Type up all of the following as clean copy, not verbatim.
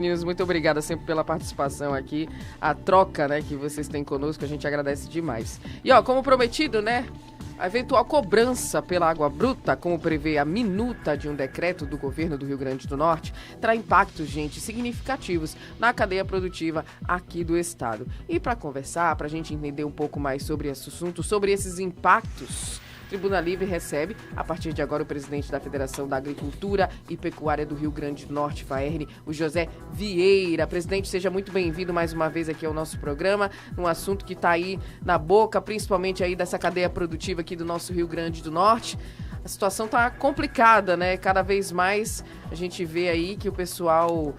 Meninos, muito obrigada sempre pela participação aqui, a troca, né, que vocês têm conosco, a gente agradece demais. E ó, como prometido, né, a eventual cobrança pela água bruta, como prevê a minuta de um decreto do governo do Rio Grande do Norte, terá impactos, gente, significativos na cadeia produtiva aqui do estado. E para conversar, para a gente entender um pouco mais sobre esse assunto, sobre esses impactos, Tribuna Livre recebe, a partir de agora, o presidente da Federação da Agricultura e Pecuária do Rio Grande do Norte, FAERN, o José Vieira. Presidente, seja muito bem-vindo mais uma vez aqui ao nosso programa, num assunto que está aí na boca, principalmente aí dessa cadeia produtiva aqui do nosso Rio Grande do Norte. A situação está complicada, né? Cada vez mais a gente vê aí que o pessoal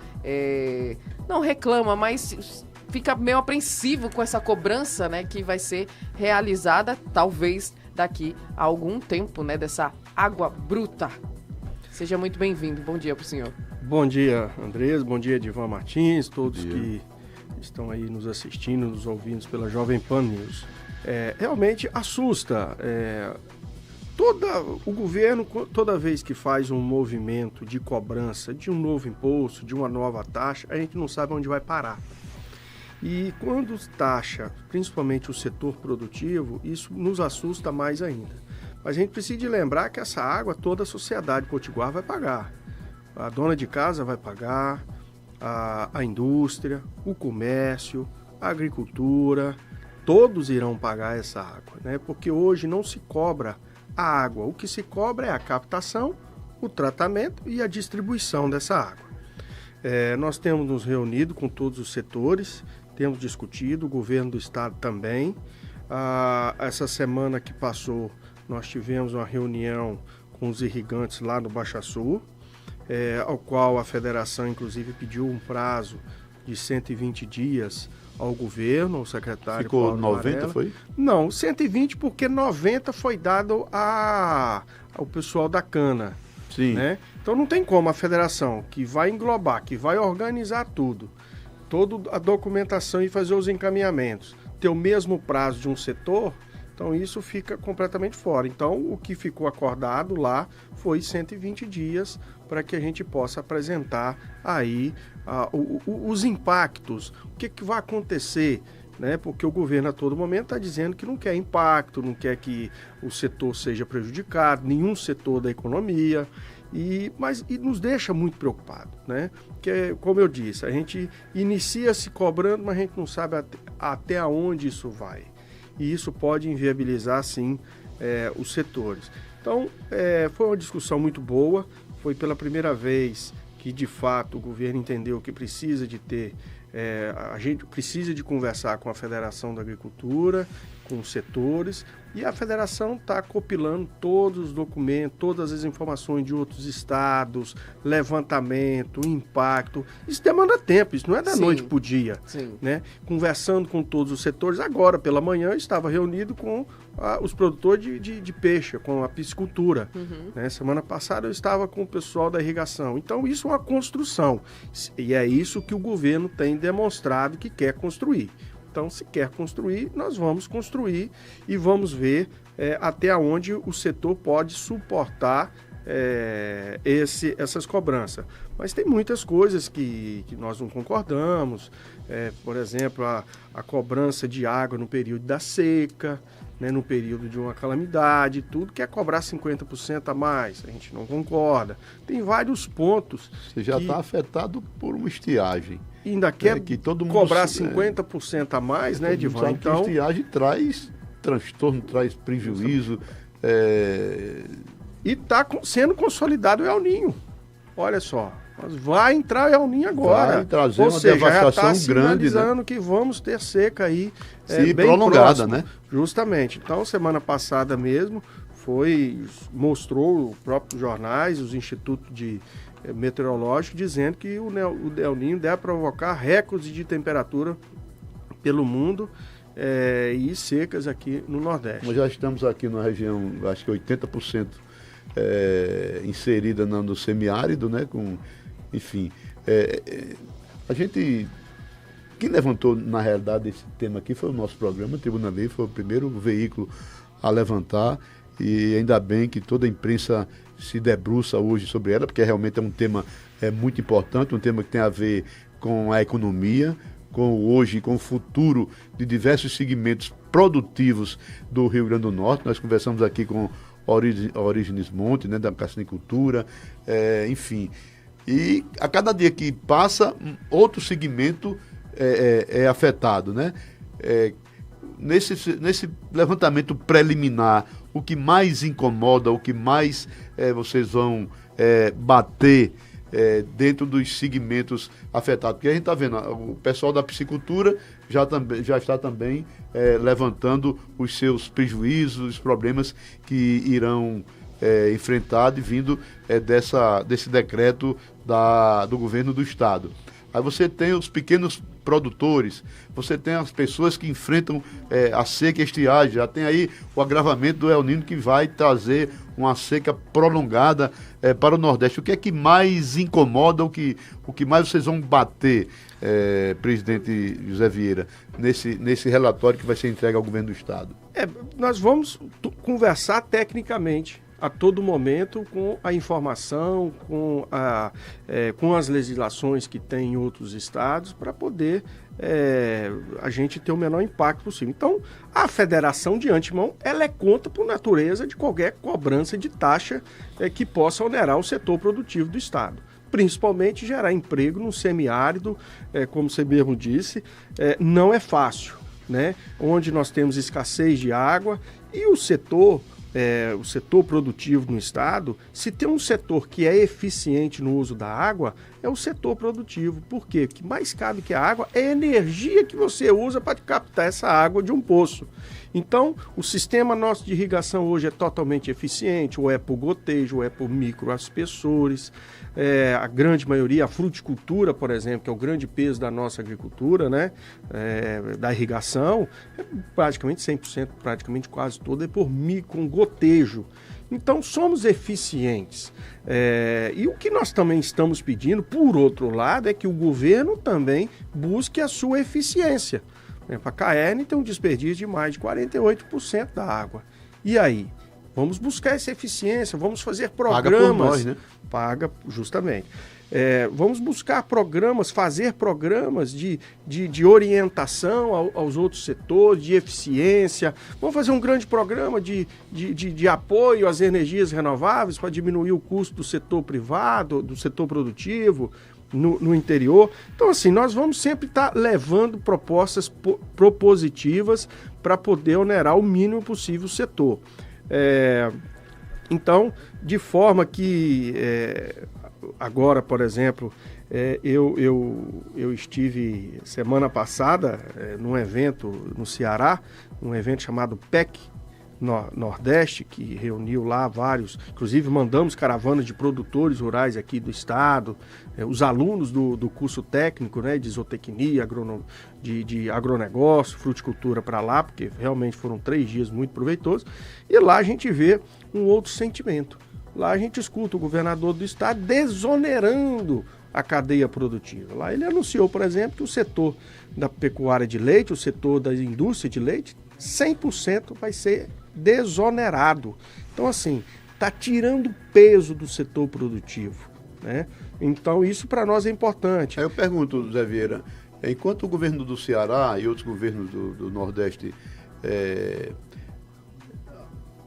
não reclama, mas fica meio apreensivo com essa cobrança, né, que vai ser realizada, talvez, daqui a algum tempo, né, dessa água bruta. Seja muito bem-vindo. Bom dia para o senhor. Bom dia, Andrés. Bom dia, Edivan Martins, todos que estão aí nos assistindo, nos ouvindo pela Jovem Pan News. Realmente assusta. O governo, toda vez que faz um movimento de cobrança de um novo imposto, de uma nova taxa, a gente não sabe onde vai parar. E quando taxa, principalmente o setor produtivo, isso nos assusta mais ainda. Mas a gente precisa de lembrar que essa água toda a sociedade potiguar vai pagar. A dona de casa vai pagar, a indústria, o comércio, a agricultura, todos irão pagar essa água, né? Porque hoje não se cobra a água, o que se cobra é a captação, o tratamento e a distribuição dessa água. Nós temos nos reunido com todos os setores, temos discutido, o governo do estado também. Essa semana que passou, nós tivemos uma reunião com os irrigantes lá no Baixa Sul, ao qual a federação, inclusive, pediu um prazo de 120 dias ao governo, ao secretário Ficou Paulo 90, Varela. foi? Não, 120 porque 90 foi dado ao pessoal da cana. Sim. Né? Então não tem como a federação, que vai englobar, que vai organizar tudo, toda a documentação e fazer os encaminhamentos, ter o mesmo prazo de um setor, então isso fica completamente fora. Então o que ficou acordado lá foi 120 dias para que a gente possa apresentar aí os impactos, o que vai acontecer, né? Porque o governo a todo momento está dizendo que não quer impacto, não quer que o setor seja prejudicado, nenhum setor da economia, mas nos deixa muito preocupado, né? Porque, como eu disse, a gente inicia se cobrando, mas a gente não sabe até onde isso vai. E isso pode inviabilizar, sim, os setores. Então, foi uma discussão muito boa, foi pela primeira vez que, de fato, o governo entendeu que precisa de ter a gente precisa de conversar com a Federação da Agricultura, com os setores, e a Federação está compilando todos os documentos, todas as informações de outros estados, levantamento, impacto. Isso demanda tempo, isso não é da noite para o dia. Né? Conversando com todos os setores, agora pela manhã eu estava reunido com os produtores de peixe, com a piscicultura. Né? Semana passada eu estava com o pessoal da irrigação. Então isso é uma construção, e é isso que o governo tem demonstrado que quer construir. Então, se quer construir, nós vamos construir e vamos ver até onde o setor pode suportar essas cobranças. Mas tem muitas coisas que nós não concordamos, por exemplo, a cobrança de água no período da seca, né, no período de uma calamidade, tudo quer cobrar 50% a mais, a gente não concorda. Tem vários pontos. Você já está afetado por uma estiagem. Ainda quer que todo mundo cobrar 50% a mais, né, Edivan? Então, a estiagem traz transtorno, traz prejuízo. E está sendo consolidado o El Ninho. Olha só, mas vai entrar o El Ninho agora. Vai trazer Ou uma seja, devastação já está grande, sinalizando, né? que vamos ter seca aí Sim, bem prolongada, próximo, né? Justamente. Então, semana passada mesmo, mostrou os próprios jornais, os institutos meteorológicos, dizendo que o El Ninho deve provocar recordes de temperatura pelo mundo e secas aqui no Nordeste. Nós já estamos aqui na região, acho que 80% inserida no semiárido, né? Enfim, a gente... Quem levantou, na realidade, esse tema aqui foi o nosso programa, Tribuna Livre, foi o primeiro veículo a levantar, e ainda bem que toda a imprensa se debruça hoje sobre ela, porque realmente é um tema muito importante, um tema que tem a ver com a economia, com o futuro de diversos segmentos produtivos do Rio Grande do Norte. Nós conversamos aqui com Orígenes Monte, né, da carcinicultura, enfim. E a cada dia que passa, outro segmento é afetado, né? Nesse levantamento preliminar, o que mais incomoda, o que mais vocês vão bater dentro dos segmentos afetados? Porque a gente está vendo, o pessoal da piscicultura já está também levantando os seus prejuízos, os problemas que irão enfrentar vindo desse decreto do governo do estado. Aí você tem os pequenos produtores, você tem as pessoas que enfrentam a seca e a estiagem, já tem aí o agravamento do El Niño que vai trazer uma seca prolongada para o Nordeste. O que é que mais incomoda, o que mais vocês vão bater, presidente José Vieira, nesse relatório que vai ser entregue ao governo do estado? Nós vamos conversar tecnicamente a todo momento com a informação, com as legislações que tem em outros estados, para poder a gente ter o menor impacto possível. Então, a federação, de antemão, ela é contra, por natureza, de qualquer cobrança de taxa que possa onerar o setor produtivo do estado. Principalmente gerar emprego no semiárido, como você mesmo disse, não é fácil, né? Onde nós temos escassez de água e o setor produtivo no estado, se tem um setor que é eficiente no uso da água, é o setor produtivo. Por quê? O que mais cabe que a água é a energia que você usa para captar essa água de um poço. Então, o sistema nosso de irrigação hoje é totalmente eficiente, ou é por gotejo, ou é por microaspersores. A grande maioria, a fruticultura, por exemplo, que é o grande peso da nossa agricultura, né, da irrigação, praticamente 100%, praticamente quase toda, é por com gotejo. Então, somos eficientes. E o que nós também estamos pedindo, por outro lado, é que o governo também busque a sua eficiência. A Caerne tem um desperdício de mais de 48% da água. E aí? Vamos buscar essa eficiência, vamos fazer programas. Paga por nós, né? Paga, justamente. Vamos buscar programas, fazer programas de orientação aos outros setores, de eficiência. Vamos fazer um grande programa de apoio às energias renováveis para diminuir o custo do setor privado, do setor produtivo, no interior. Então, assim, nós vamos sempre estar levando propostas propositivas para poder onerar o mínimo possível o setor. Então, de forma que agora, por exemplo, eu estive semana passada num evento no Ceará, um evento chamado PEC Nordeste, que reuniu lá vários, inclusive mandamos caravanas de produtores rurais aqui do estado, os alunos do curso técnico, né, de zootecnia, de agronegócio, fruticultura para lá, porque realmente foram 3 dias muito proveitosos, e lá a gente vê um outro sentimento. Lá a gente escuta o governador do estado desonerando a cadeia produtiva. Lá ele anunciou, por exemplo, que o setor da pecuária de leite, o setor da indústria de leite, 100% vai ser desonerado. Então, assim, está tirando peso do setor produtivo, né? Então, isso para nós é importante. Aí eu pergunto, Zé Vieira, enquanto o governo do Ceará e outros governos do Nordeste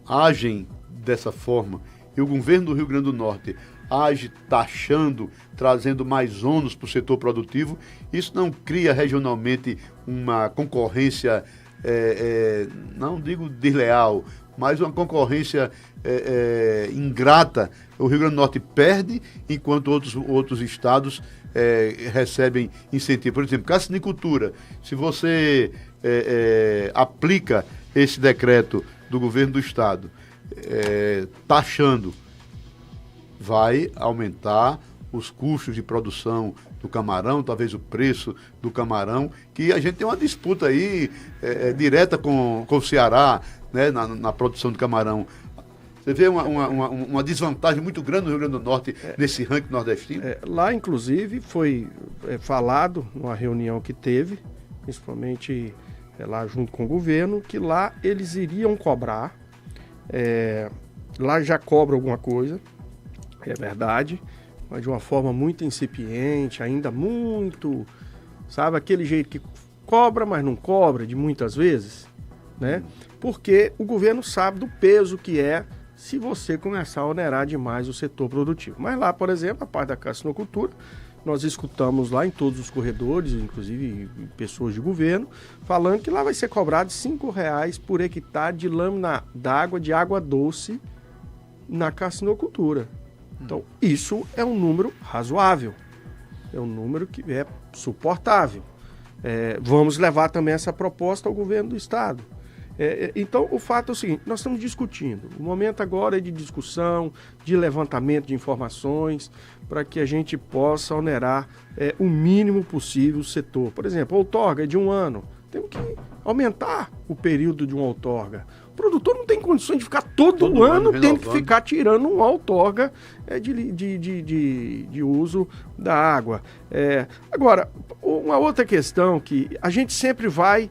agem dessa forma, e o governo do Rio Grande do Norte age taxando, trazendo mais ônus para o setor produtivo, isso não cria regionalmente uma concorrência, não digo desleal, mas uma concorrência ingrata? O Rio Grande do Norte perde, enquanto outros estados recebem incentivo. Por exemplo, carcinicultura. Se você aplica esse decreto do governo do estado, taxando, vai aumentar os custos de produção do camarão, talvez o preço do camarão, que a gente tem uma disputa aí direta com o Ceará, né, na produção de camarão. Você vê uma desvantagem muito grande no Rio Grande do Norte nesse ranking nordestino? Lá, inclusive, foi falado numa reunião que teve, principalmente lá junto com o governo, que lá eles iriam cobrar, lá já cobra alguma coisa, é verdade, mas de uma forma muito incipiente, ainda muito, sabe, aquele jeito que cobra, mas não cobra de muitas vezes, né? Porque o governo sabe do peso que é se você começar a onerar demais o setor produtivo. Mas lá, por exemplo, a parte da cassinocultura, nós escutamos lá em todos os corredores, inclusive pessoas de governo, falando que lá vai ser cobrado R$5 por hectare de lâmina d'água, de água doce, na cassinocultura. Então, isso é um número razoável, é um número que é suportável. Vamos levar também essa proposta ao governo do Estado. Então, o fato é o seguinte, nós estamos discutindo. O momento agora é de discussão, de levantamento de informações, para que a gente possa onerar o mínimo possível o setor. Por exemplo, a outorga é de 1 ano. Temos que aumentar o período de uma outorga. O produtor não tem condições de ficar todo ano tendo que ficar tirando uma outorga de uso da água. Agora, uma outra questão que a gente sempre vai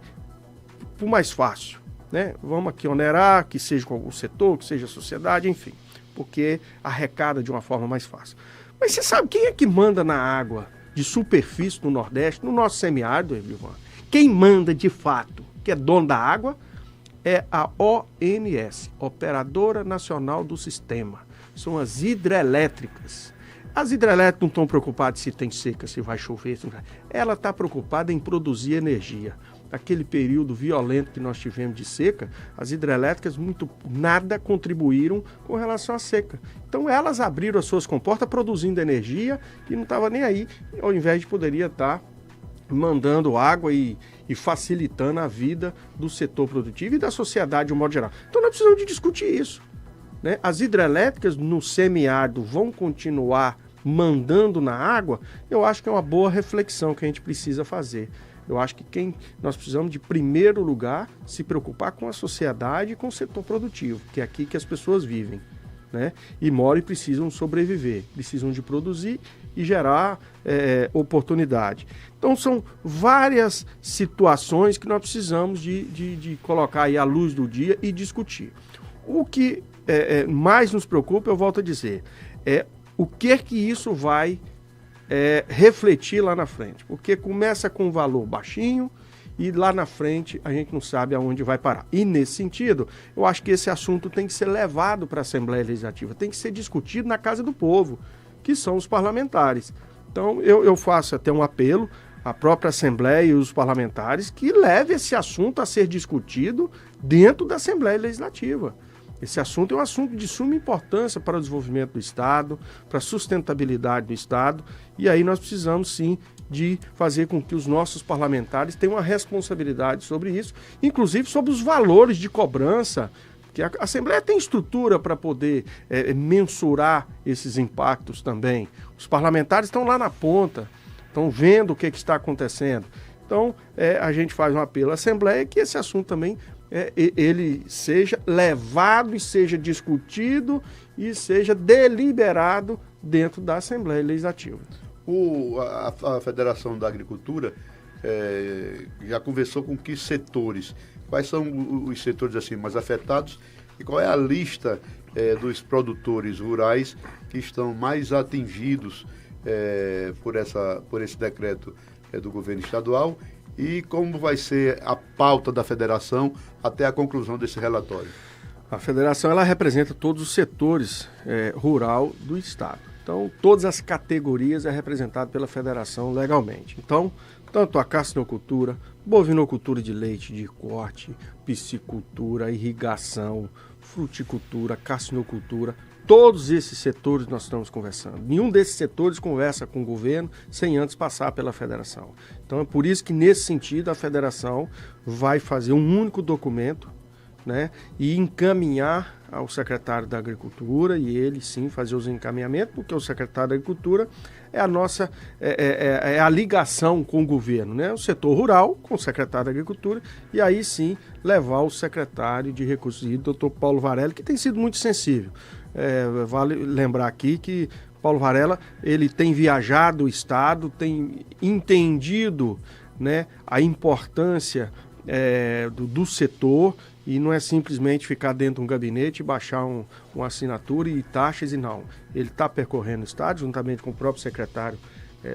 para o mais fácil, né? Vamos aqui onerar, que seja com algum setor, que seja a sociedade, enfim, porque arrecada de uma forma mais fácil. Mas você sabe quem é que manda na água de superfície no Nordeste, no nosso semiárido, Ivan? Quem manda de fato, que é dono da água, é a ONS, Operadora Nacional do Sistema. São as hidrelétricas. As hidrelétricas não estão preocupadas se tem seca, se vai chover. Se não vai. Ela está preocupada em produzir energia. Naquele período violento que nós tivemos de seca, as hidrelétricas nada contribuíram com relação à seca. Então elas abriram as suas comportas produzindo energia e não estava nem aí, ao invés de poderia estar mandando água e facilitando a vida do setor produtivo e da sociedade de um modo geral. Então nós precisamos de discutir isso, né? As hidrelétricas no semiárido vão continuar mandando na água? Eu acho que é uma boa reflexão que a gente precisa fazer. Eu acho que nós precisamos, de primeiro lugar, se preocupar com a sociedade e com o setor produtivo, que é aqui que as pessoas vivem, né? E moram e precisam sobreviver, precisam de produzir e gerar oportunidade. Então são várias situações que nós precisamos de colocar aí à luz do dia e discutir. O que mais nos preocupa, eu volto a dizer, é o que isso vai refletir lá na frente, porque começa com um valor baixinho e lá na frente a gente não sabe aonde vai parar. E nesse sentido, eu acho que esse assunto tem que ser levado para a Assembleia Legislativa, tem que ser discutido na Casa do Povo, que são os parlamentares. Então eu faço até um apelo à própria Assembleia e os parlamentares que leve esse assunto a ser discutido dentro da Assembleia Legislativa. Esse assunto é um assunto de suma importância para o desenvolvimento do Estado, para a sustentabilidade do Estado, e aí nós precisamos sim de fazer com que os nossos parlamentares tenham uma responsabilidade sobre isso, inclusive sobre os valores de cobrança, que a Assembleia tem estrutura para poder mensurar esses impactos também. Os parlamentares estão lá na ponta, estão vendo o que está acontecendo. Então, a gente faz um apelo à Assembleia que esse assunto também ele seja levado e seja discutido e seja deliberado dentro da Assembleia Legislativa. A Federação da Agricultura já conversou com que setores? Quais são os setores assim mais afetados e qual é a lista dos produtores rurais que estão mais atingidos por esse decreto do governo estadual? E como vai ser a pauta da federação até a conclusão desse relatório? A federação ela representa todos os setores rural do Estado. Então, todas as categorias é representado pela federação legalmente. Então, tanto a cassinocultura, bovinocultura de leite, de corte, piscicultura, irrigação, fruticultura, cassinocultura, todos esses setores nós estamos conversando. Nenhum desses setores conversa com o governo sem antes passar pela federação. Então é por isso que, nesse sentido, a federação vai fazer um único documento, né, e encaminhar ao secretário da Agricultura, e ele sim fazer os encaminhamentos, porque o secretário da Agricultura é a nossa a ligação com o governo, né? O setor rural com o secretário da Agricultura, e aí sim levar o secretário de Recursos Hídricos, doutor Paulo Varela, que tem sido muito sensível. Vale lembrar aqui que Paulo Varela ele tem viajado o Estado, tem entendido, né, a importância do setor E não é simplesmente ficar dentro de um gabinete e baixar uma assinatura e taxas e não. Ele está percorrendo o estado, juntamente com o próprio secretário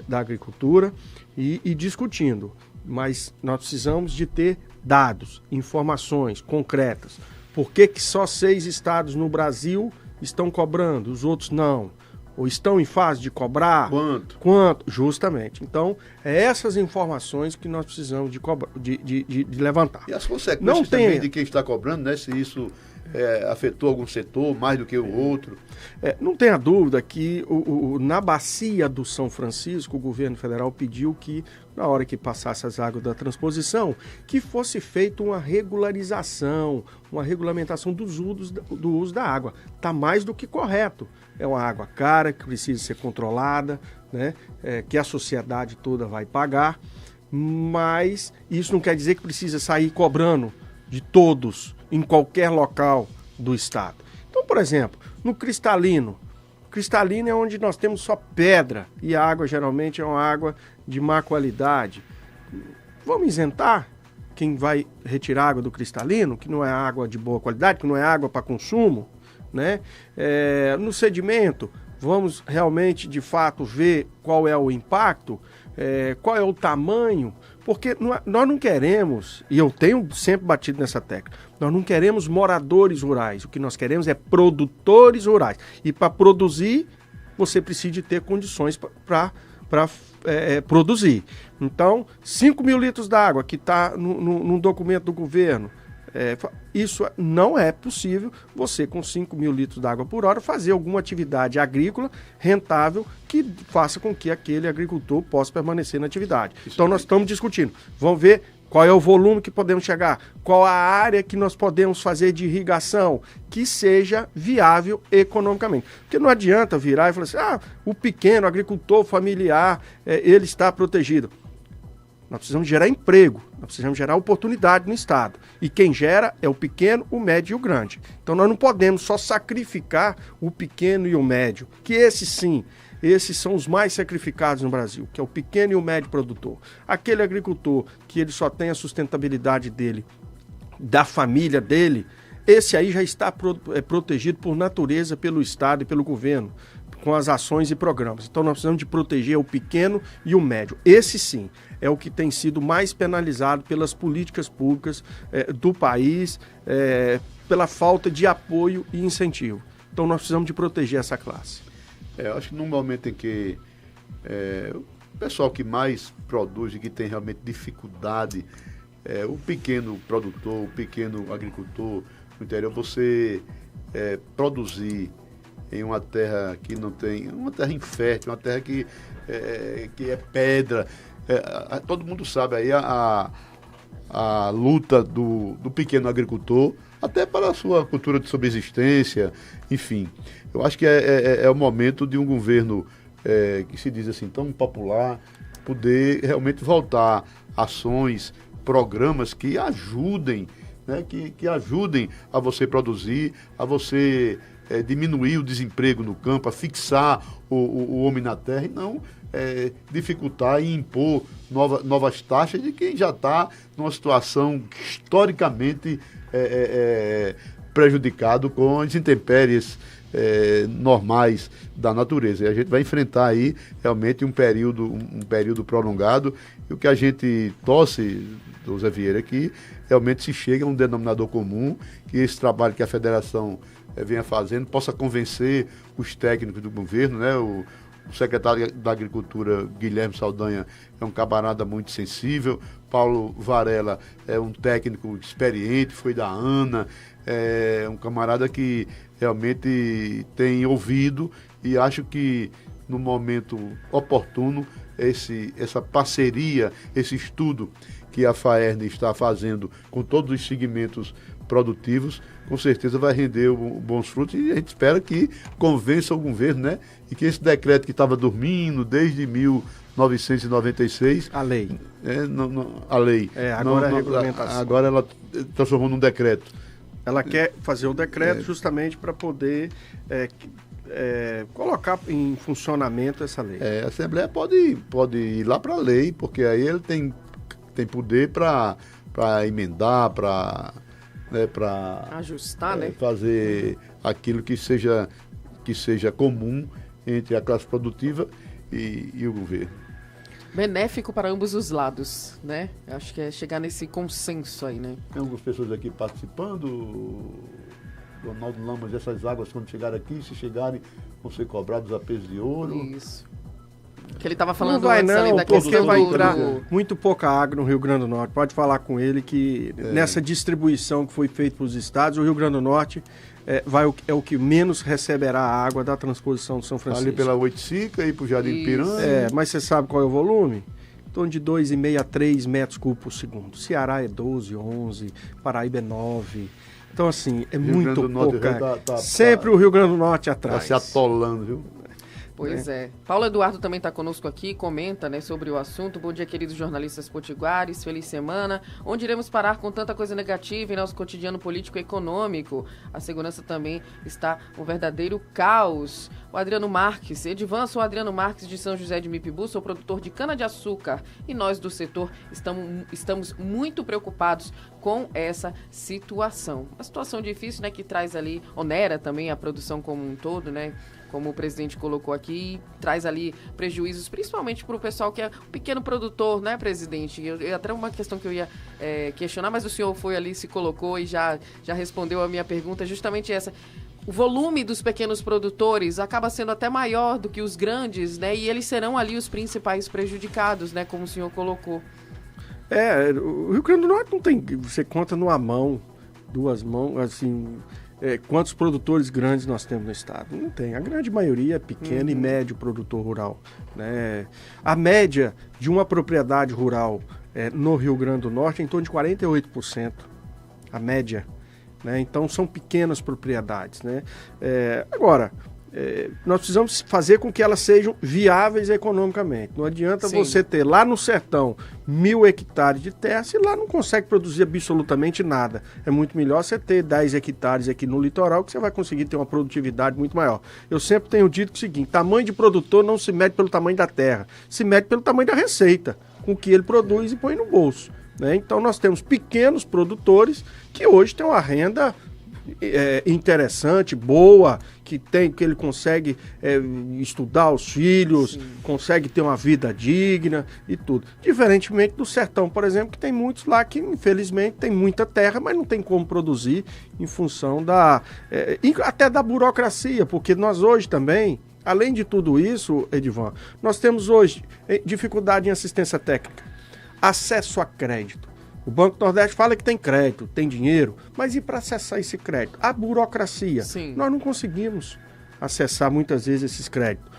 da Agricultura e discutindo. Mas nós precisamos de ter dados, informações concretas. Por que só 6 estados no Brasil estão cobrando, os outros não? Ou estão em fase de cobrar? Quanto? Justamente. Então, é essas informações que nós precisamos de levantar. E as consequências também de quem está cobrando, né? Se isso afetou algum setor mais do que o outro. Não tenha dúvida que na bacia do São Francisco, o governo federal pediu que, na hora que passasse as águas da transposição, que fosse feita uma regularização, uma regulamentação do uso da água. Está mais do que correto. É uma água cara, que precisa ser controlada, né? Que a sociedade toda vai pagar, mas isso não quer dizer que precisa sair cobrando de todos, em qualquer local do estado. Então, por exemplo, no cristalino é onde nós temos só pedra e a água geralmente é uma água de má qualidade. Vamos isentar quem vai retirar água do cristalino, que não é água de boa qualidade, que não é água para consumo, né? No sedimento, vamos realmente, de fato, ver qual é o impacto, qual é o tamanho, porque nós não queremos, e eu tenho sempre batido nessa tecla, nós não queremos moradores rurais, o que nós queremos é produtores rurais. E para produzir, você precisa de ter condições para produzir. Então, 5 mil litros d'água que está no documento do governo, isso não é possível você, com 5 mil litros d'água por hora, fazer alguma atividade agrícola rentável que faça com que aquele agricultor possa permanecer na atividade. Então nós estamos discutindo. Vamos ver qual é o volume que podemos chegar, qual a área que nós podemos fazer de irrigação que seja viável economicamente. Porque não adianta virar e falar assim, o pequeno agricultor familiar, ele está protegido. Nós precisamos gerar emprego, nós precisamos gerar oportunidade no estado. E quem gera é o pequeno, o médio e o grande. Então nós não podemos só sacrificar o pequeno e o médio, que esses são os mais sacrificados no Brasil, que é o pequeno e o médio produtor. Aquele agricultor que ele só tem a sustentabilidade dele, da família dele, esse aí já está protegido por natureza pelo estado e pelo governo, com as ações e programas. Então nós precisamos de proteger o pequeno e o médio. Esse sim é o que tem sido mais penalizado pelas políticas públicas do país, pela falta de apoio e incentivo. Então nós precisamos de proteger essa classe. Eu acho que no momento em que o pessoal que mais produz e que tem realmente dificuldade, o pequeno produtor, o pequeno agricultor no interior, você produzir em uma terra que não tem, uma terra infértil, uma terra que é pedra. Todo mundo sabe aí a luta do pequeno agricultor, até para a sua cultura de subsistência, enfim. Eu acho que é o momento de um governo que se diz assim, tão popular, poder realmente voltar ações, programas que ajudem, né, que ajudem a você produzir, a você diminuir o desemprego no campo, a fixar o homem na terra e não dificultar e impor novas taxas de quem já está numa situação historicamente prejudicado com as intempéries normais da natureza. E a gente vai enfrentar aí realmente um período prolongado, e o que a gente torce, do Zé Vieira, aqui, realmente se chega a um denominador comum, que esse trabalho que a federação venha fazendo possa convencer os técnicos do governo, né? O secretário da Agricultura, Guilherme Saldanha, é um camarada muito sensível. Paulo Varela é um técnico experiente, foi da ANA, é um camarada que realmente tem ouvido, e acho que no momento oportuno essa parceria, esse estudo que a FAERN está fazendo com todos os segmentos produtivos, com certeza vai render bons frutos, e a gente espera que convença o governo, né? E que esse decreto que estava dormindo desde 1996... A lei. A lei. Agora é a regulamentação. Agora ela transformou num decreto. Ela quer fazer o decreto justamente para poder colocar em funcionamento essa lei. A Assembleia pode ir lá para a lei, porque aí ele tem poder para emendar, para né, para ajustar, né? fazer aquilo que seja comum entre a classe produtiva e o governo. Benéfico para ambos os lados, né? Acho que é chegar nesse consenso aí, né? Tem algumas pessoas aqui participando. Ronaldo Lamas, essas águas quando chegarem aqui, se chegarem, vão ser cobrados a peso de ouro. Isso. Que ele estava falando não vai antes não, ali da porque questão vai do... entrar muito pouca água no Rio Grande do Norte. Pode falar com ele que nessa distribuição que foi feita para os estados, o Rio Grande do Norte é o que menos receberá a água da transposição do São Francisco. Ali pela Oiticica e para o Jardim Piranga. Mas você sabe qual é o volume? Em torno de 2,5 a 3 metros cúbicos por segundo. Ceará é 12, 11, Paraíba é 9. Então, assim, é muito pouca. Sempre o Rio Grande do Norte atrás. Está se atolando, viu? Pois é. Paulo Eduardo também está conosco aqui, comenta, né, sobre o assunto. Bom dia, queridos jornalistas potiguares, feliz semana. Onde iremos parar com tanta coisa negativa em nosso cotidiano político e econômico? A segurança também está um verdadeiro caos. O Adriano Marques, Edivan, sou o Adriano Marques de São José de Mipibu, sou produtor de cana-de-açúcar e nós do setor estamos muito preocupados com essa situação. Uma situação difícil, né, que traz ali, onera também a produção como um todo, né? Como o presidente colocou aqui, traz ali prejuízos, principalmente para o pessoal que é um pequeno produtor, né, presidente? Até uma questão que eu ia questionar, mas o senhor foi ali, se colocou e já respondeu a minha pergunta, justamente essa. O volume dos pequenos produtores acaba sendo até maior do que os grandes, né? E eles serão ali os principais prejudicados, né, como o senhor colocou. O Rio Grande do Norte não tem, você conta numa mão, duas mãos, assim... quantos produtores grandes nós temos no estado? Não tem. A grande maioria é pequeno e médio produtor rural, né? A média de uma propriedade rural no Rio Grande do Norte é em torno de 48%. A média. Né? Então, são pequenas propriedades. Né? Agora, nós precisamos fazer com que elas sejam viáveis economicamente. Não adianta você ter lá no sertão 1.000 hectares de terra se lá não consegue produzir absolutamente nada. É muito melhor você ter 10 hectares aqui no litoral que você vai conseguir ter uma produtividade muito maior. Eu sempre tenho dito o seguinte, tamanho de produtor não se mede pelo tamanho da terra, se mede pelo tamanho da receita, com que ele produz e põe no bolso. Né? Então nós temos pequenos produtores que hoje têm uma renda interessante, boa, que ele consegue estudar os filhos, consegue ter uma vida digna e tudo. Diferentemente do sertão, por exemplo, que tem muitos lá que, infelizmente, tem muita terra, mas não tem como produzir em função até da burocracia, porque nós hoje também, além de tudo isso, Edivan, nós temos hoje dificuldade em assistência técnica, acesso a crédito. O Banco do Nordeste fala que tem crédito, tem dinheiro, mas e para acessar esse crédito? A burocracia. Nós não conseguimos acessar muitas vezes esses créditos.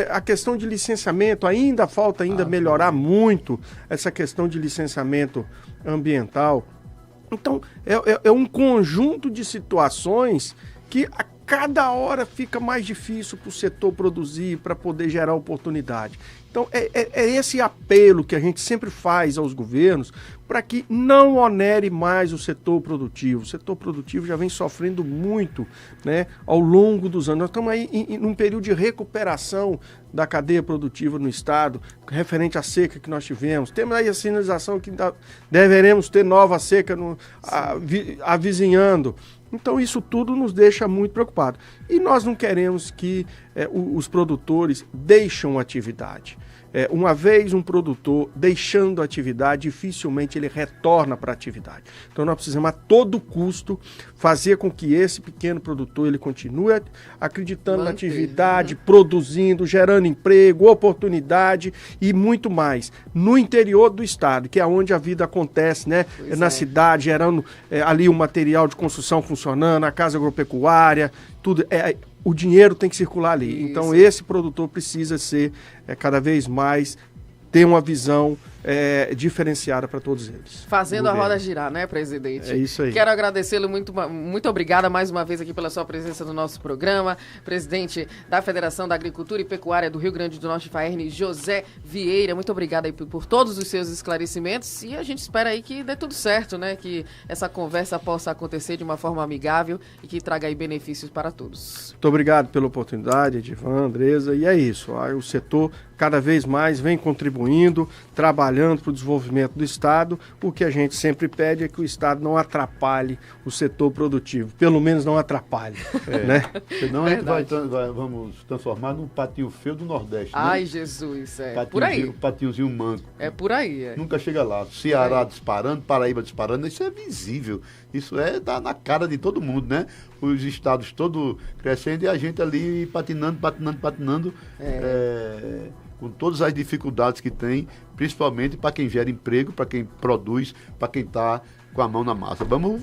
A questão de licenciamento, falta melhorar muito essa questão de licenciamento ambiental. Então, é um conjunto de situações que a cada hora fica mais difícil para o setor produzir, para poder gerar oportunidade. Então, é esse apelo que a gente sempre faz aos governos para que não onere mais o setor produtivo. O setor produtivo já vem sofrendo muito, né, ao longo dos anos. Nós estamos aí num período de recuperação da cadeia produtiva no estado, referente à seca que nós tivemos. Temos aí a sinalização que deveremos ter nova seca avizinhando. Então, isso tudo nos deixa muito preocupados. E nós não queremos que os produtores deixem a atividade. Uma vez um produtor deixando a atividade, dificilmente ele retorna para a atividade. Então, nós precisamos a todo custo fazer com que esse pequeno produtor ele continue acreditando na atividade, produzindo, gerando emprego, oportunidade e muito mais. No interior do estado, que é onde a vida acontece, né? Na cidade, gerando ali o material de construção funcionando, a casa agropecuária, tudo. O dinheiro tem que circular ali. Isso. Então, esse produtor precisa ser cada vez mais, ter uma visão diferenciada para todos eles. Fazendo a roda girar, né, presidente? É isso aí. Quero agradecê-lo muito obrigada mais uma vez aqui pela sua presença no nosso programa. Presidente da Federação da Agricultura e Pecuária do Rio Grande do Norte, FAERN, José Vieira. Muito obrigada aí por todos os seus esclarecimentos e a gente espera aí que dê tudo certo, né? Que essa conversa possa acontecer de uma forma amigável e que traga aí benefícios para todos. Muito obrigado pela oportunidade, Edivan, Andresa, e é isso. O setor cada vez mais vem contribuindo, trabalhando para o desenvolvimento do Estado. O que a gente sempre pede é que o Estado não atrapalhe o setor produtivo, pelo menos não atrapalhe, né? Senão a gente vamos transformar num patinho feio do Nordeste, né? Ai, Jesus, por aí. Patinhozinho manco. É por aí, Nunca chega lá. Ceará disparando, Paraíba disparando, isso é visível. Isso tá na cara de todo mundo, né? Os estados todos crescendo e a gente ali patinando, com todas as dificuldades que tem, principalmente para quem gera emprego, para quem produz, para quem está com a mão na massa. Vamos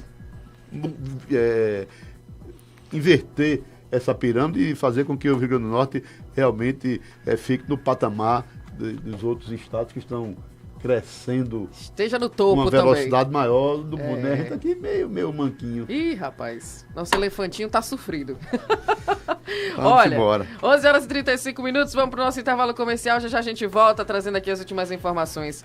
inverter essa pirâmide e fazer com que o Rio Grande do Norte realmente fique no patamar dos outros estados que estão crescendo. Esteja no topo uma também. velocidade maior do mundo, né? A gente tá aqui meio manquinho. Ih, rapaz, nosso elefantinho tá sofrido. Vamos Olha, embora. 11 horas e 35 minutos, vamos pro nosso intervalo comercial, já a gente volta trazendo aqui as últimas informações